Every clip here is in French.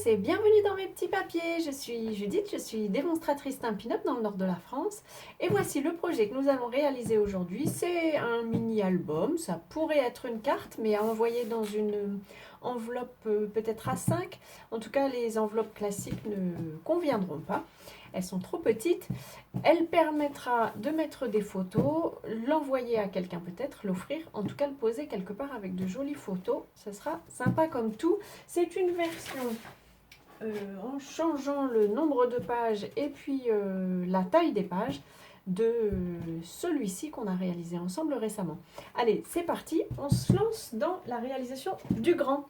tous et bienvenue dans mes petits papiers. Je suis Judith, je suis démonstratrice Stampin' Up dans le nord de la France. Et voici le projet que nous allons réaliser aujourd'hui. C'est un mini-album, ça pourrait être une carte, mais à envoyer dans une enveloppe peut-être A5. En tout cas, les enveloppes classiques ne conviendront pas. Elles sont trop petites. Elle permettra de mettre des photos, l'envoyer à quelqu'un peut-être, l'offrir, en tout cas le poser quelque part avec de jolies photos. Ce sera sympa comme tout. C'est une version en changeant le nombre de pages et puis la taille des pages de celui-ci qu'on a réalisé ensemble récemment. Allez, c'est parti, on se lance dans la réalisation du grand.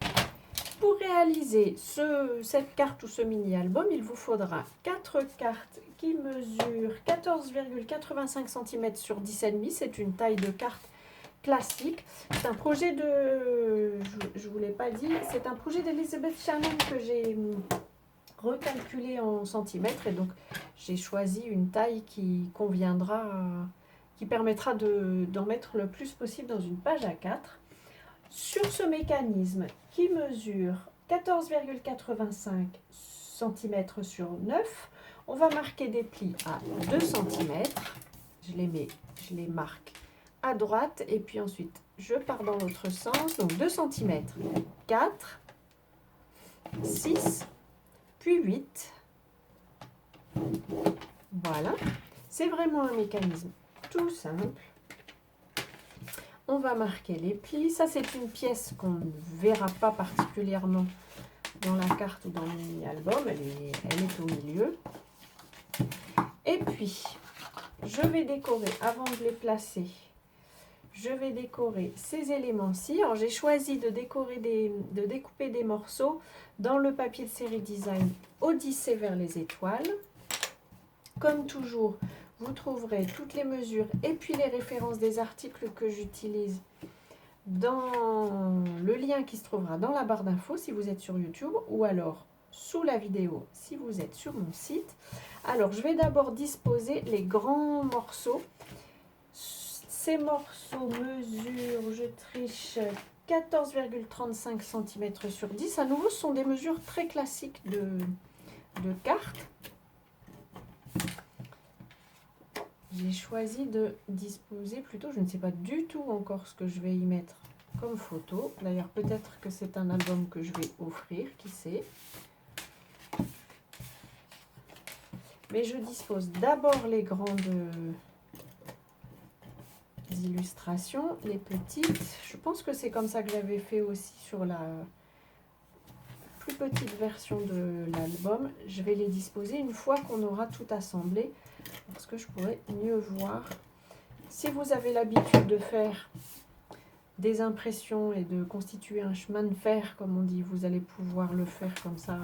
Pour réaliser cette carte ou ce mini-album, il vous faudra 4 cartes qui mesurent 14,85 cm sur 10,5. C'est une taille de carte classique. C'est un projet de... Je ne vous l'ai pas dit, c'est un projet d'Elizabeth Shannon que j'ai recalculé en centimètres. Et donc, j'ai choisi une taille qui conviendra, qui permettra d'en mettre le plus possible dans une page A4. Sur ce mécanisme qui mesure 14,85 cm sur 9, on va marquer des plis à 2 cm. Je les marque à droite et puis ensuite je pars dans l'autre sens. Donc 2 cm, 4, 6, puis 8. Voilà, c'est vraiment un mécanisme tout simple. On va marquer les plis. Ça, c'est une pièce qu'on ne verra pas particulièrement dans la carte ou dans le mini-album. Elle est au milieu. Et puis, je vais décorer, avant de les placer, je vais décorer ces éléments-ci. Alors, j'ai choisi de décorer de découper des morceaux dans le papier de série Design Odyssée vers les étoiles. Comme toujours, vous trouverez toutes les mesures et puis les références des articles que j'utilise dans le lien qui se trouvera dans la barre d'infos si vous êtes sur YouTube ou alors sous la vidéo si vous êtes sur mon site. Alors, je vais d'abord disposer les grands morceaux. Ces morceaux mesurent, je triche, 14,35 cm sur 10. À nouveau, ce sont des mesures très classiques de cartes. J'ai choisi de disposer plutôt, je ne sais pas du tout encore ce que je vais y mettre comme photo. D'ailleurs, peut-être que c'est un album que je vais offrir, qui sait. Mais je dispose d'abord les grandes illustrations, les petites. Je pense que c'est comme ça que j'avais fait aussi sur la plus petite version de l'album. Je vais les disposer une fois qu'on aura tout assemblé, parce que je pourrais mieux voir. Si vous avez l'habitude de faire des impressions et de constituer un chemin de fer, comme on dit, vous allez pouvoir le faire comme ça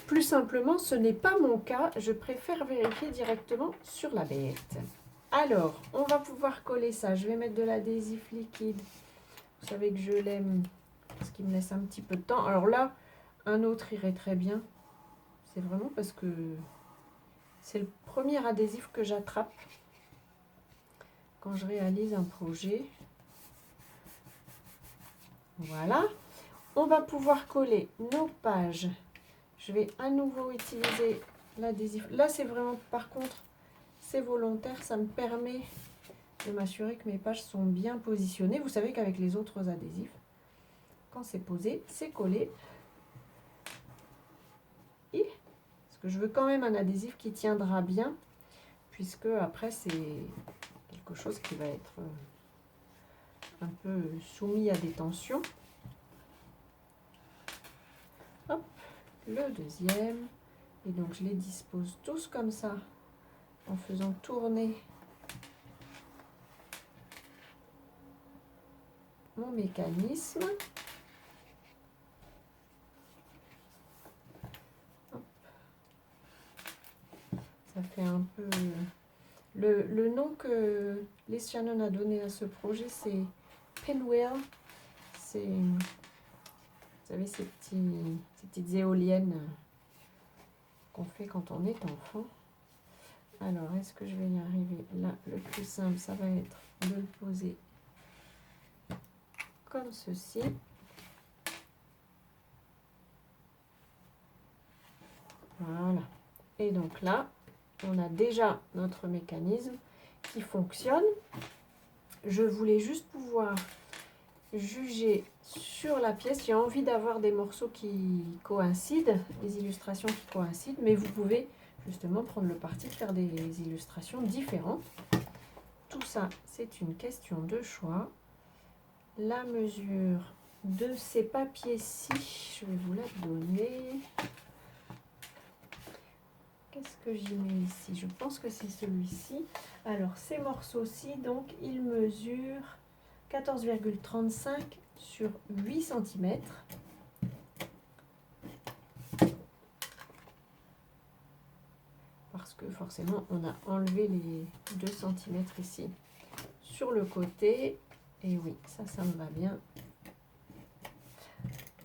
plus simplement. Ce n'est pas mon cas, je préfère vérifier directement sur la bête. Alors, on va pouvoir coller ça. Je vais mettre de l'adhésif liquide. Vous savez que je l'aime, parce qu'il me laisse un petit peu de temps. Alors là, un autre irait très bien. C'est vraiment parce que c'est le premier adhésif que j'attrape quand je réalise un projet. Voilà. On va pouvoir coller nos pages. Je vais à nouveau utiliser l'adhésif. Là, c'est vraiment, par contre, c'est volontaire. Ça me permet de m'assurer que mes pages sont bien positionnées. Vous savez qu'avec les autres adhésifs, quand c'est posé, c'est collé. Et parce que je veux quand même un adhésif qui tiendra bien, puisque après, c'est quelque chose qui va être un peu soumis à des tensions. Hop, le deuxième. Et donc, je les dispose tous comme ça, en faisant tourner mon mécanisme. Hop. Ça fait un peu... Le nom que Liz Shannon a donné à ce projet, c'est Pinwheel. C'est, vous savez, ces petites éoliennes qu'on fait quand on est enfant. Alors, est-ce que je vais y arriver? Là, le plus simple, ça va être de le poser comme ceci. Voilà. Et donc là, on a déjà notre mécanisme qui fonctionne. Je voulais juste pouvoir juger sur la pièce. J'ai envie d'avoir des morceaux qui coïncident, des illustrations qui coïncident, mais vous pouvez justement prendre le parti de faire des illustrations différentes. Tout ça, c'est une question de choix. La mesure de ces papiers-ci, je vais vous la donner. Qu'est-ce que j'y mets ici? Je pense que c'est celui-ci. Alors, ces morceaux-ci, donc, ils mesurent 14,35 sur 8 cm. Parce que forcément, on a enlevé les 2 cm ici sur le côté. Et oui, ça me va bien.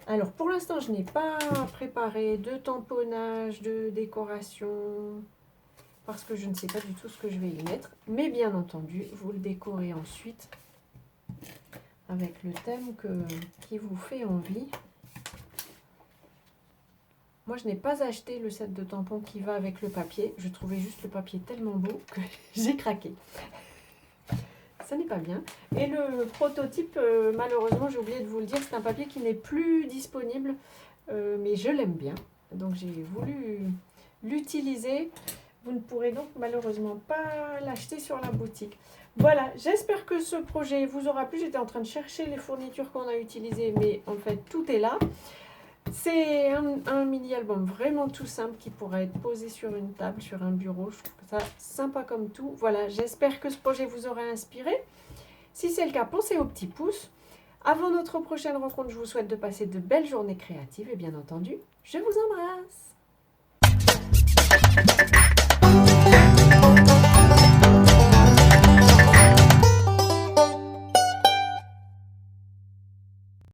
Alors, pour l'instant, je n'ai pas préparé de tamponnage, de décoration, parce que je ne sais pas du tout ce que je vais y mettre. Mais bien entendu, vous le décorez ensuite avec le thème qui vous fait envie. Moi, je n'ai pas acheté le set de tampons qui va avec le papier. Je trouvais juste le papier tellement beau que j'ai craqué. Ça n'est pas bien. Et le prototype, malheureusement, j'ai oublié de vous le dire, c'est un papier qui n'est plus disponible, mais je l'aime bien. Donc, j'ai voulu l'utiliser. Vous ne pourrez donc malheureusement pas l'acheter sur la boutique. Voilà, j'espère que ce projet vous aura plu. J'étais en train de chercher les fournitures qu'on a utilisées, mais en fait, tout est là. C'est un mini-album vraiment tout simple qui pourrait être posé sur une table, sur un bureau. Je trouve ça sympa comme tout. Voilà, j'espère que ce projet vous aura inspiré. Si c'est le cas, pensez au petit pouce. Avant notre prochaine rencontre, je vous souhaite de passer de belles journées créatives et bien entendu, je vous embrasse.